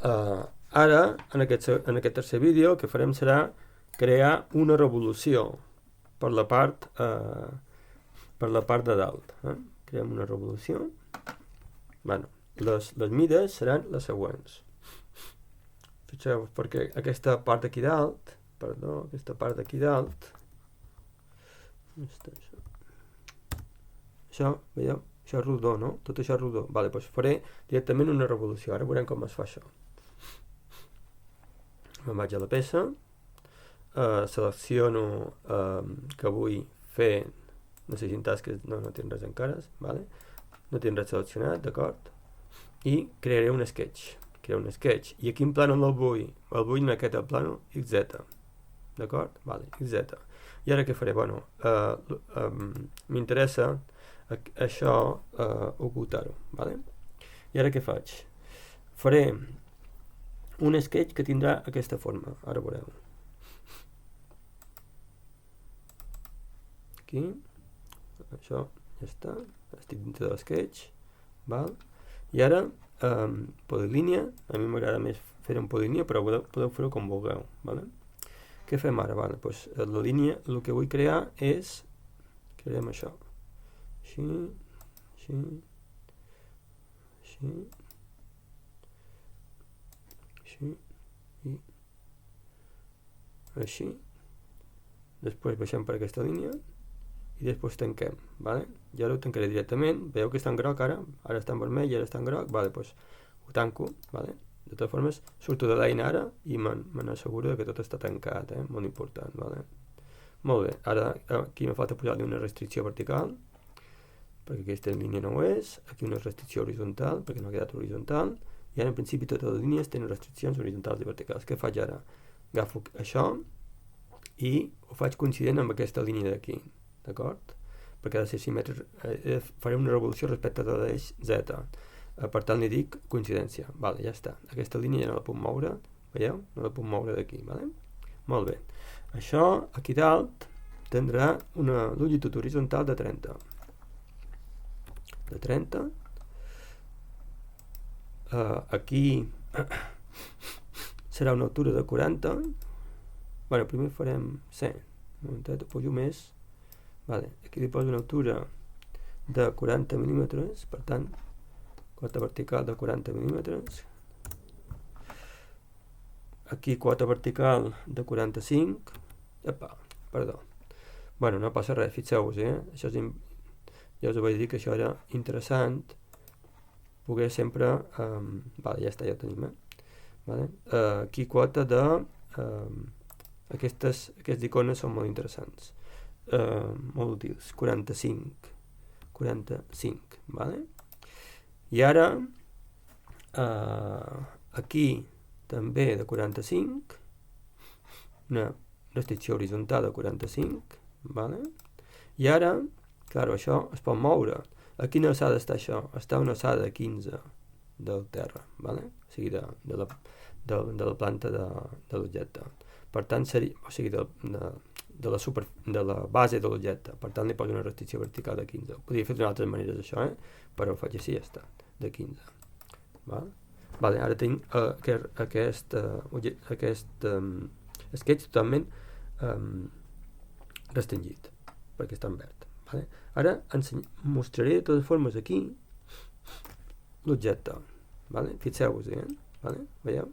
Ara, en aquest tercer vídeo, el que farem serà crear una revolució per la part de dalt. Creem una revolució. Bueno, les mides seran les següents. Fixeu-vos, perquè aquesta part d'aquí dalt, això, veieu? Això és rodó, no? Tot això és rodó. Vale, doncs faré directament una revolució. Ara veurem com es fa això. Me'n vaig a la peça, selecciono que vull fer necessitant tasques, no tinc res encara, vale? No tinc res seleccionat, d'acord? I crearé un sketch. I a quin plànol el vull? El vull en aquest plànol XZ, d'acord? Vale, XZ. I ara què faré? Bueno, m'interessa això ocultar-ho, vale? I ara què faig? Faré un sketch que tindrà aquesta forma, ara veureu. Aquí, això ja està, estic dintre de l'sketch, val? I ara, polilínia, a mi m'agrada més fer en polilínia, però podeu fer-ho com vulgueu, vale? Què fem ara? Vale, doncs la línia, el que vull crear és, crearem això, així, així, així, així i així. Després baixem per aquesta línia i després tanquem, vale? I ara ho tancaré directament. Veieu que està en groc ara està en vermell i ara està en groc, vale, doncs ho tanco, vale? De totes formes, surto de l'eina ara i me n'asseguro que tot està tancat, molt important, vale? Molt bé, ara aquí me falta posar-li una restricció vertical, perquè aquesta línia no ho és, aquí una restricció horitzontal, perquè no ha quedat horitzontal, i ara en principi totes les línies tenen restriccions horitzontals i verticals. Què faig ara? Agafo això i ho faig coincident amb aquesta línia d'aquí, d'acord? Perquè ha de ser simètric, faré una revolució respecte de l'eix Z. Per tant li dic coincidència. Vale, ja està. Aquesta línia ja no la puc moure, veieu? No la puc moure d'aquí, vale? Molt bé. Això, aquí dalt, tindrà una longitud horitzontal de 30. De 30. Aquí serà una altura de 40. Bueno, primer farem 100. Un momentet, ho pujo més. Vale, aquí li poso una altura de 40 mil·límetres, per tant, quota vertical de 40 mil·límetres. Aquí quota vertical de 45. Epa, perdó. Bueno, no passa res, fixeu-vos, això és ja us vaig dir que això era interessant, poder sempre... vale, ja està, ja ho tenim, vale? Aquí quota de... aquestes icones són molt interessants, molt útils, 45, vale? I ara, aquí també de 45, una restricció horitzontal de 45, vale? I ara, clar, això es pot moure. A quina alçada està això? Està a una alçada de 15 del terra, vale? O sigui, de la planta de l'objecte. Per tant, seria, o sigui, de la base de l'objecte. Per tant, li poso una restricció vertical de 15. Podria fer d'una altra manera això, però ho faig així, ja està, de 15. Vale, ara tinc aquest sketch totalment restringit, perquè està en verd. Vale? Ara mostraré de totes formes aquí l'objecte. Vale? Fixeu-vos, vale? Veieu?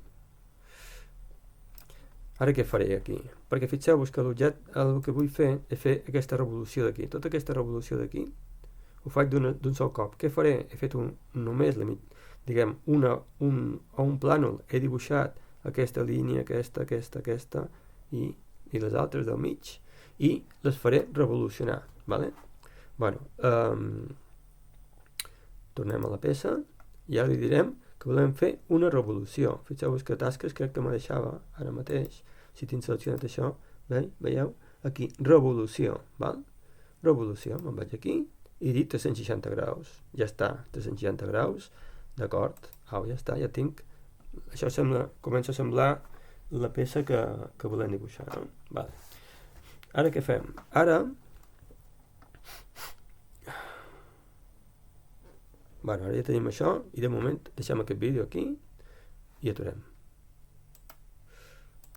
Ara què faré aquí? Perquè fixeu-vos que l'objecte, el que vull fer és fer aquesta revolució d'aquí. Tota aquesta revolució d'aquí ho faig d'un sol cop. Què faré? He fet només, diguem, un plànol. He dibuixat aquesta línia, aquesta i les altres del mig i les faré revolucionar. Vale? Bueno, tornem a la peça i ara li direm que volem fer una revolució. Fixeu-vos que tasques crec que me deixava ara mateix, si tinc seleccionat això, veieu? Aquí, revolució, val? Revolució, me'n vaig aquí i dic 360 graus. Ja està, 360 graus, d'acord, ja està, ja tinc. Això comença a semblar la peça que volem dibuixar, no? Vale. Ara què fem? Ara ja tenim això i de moment deixem aquest vídeo aquí i aturem.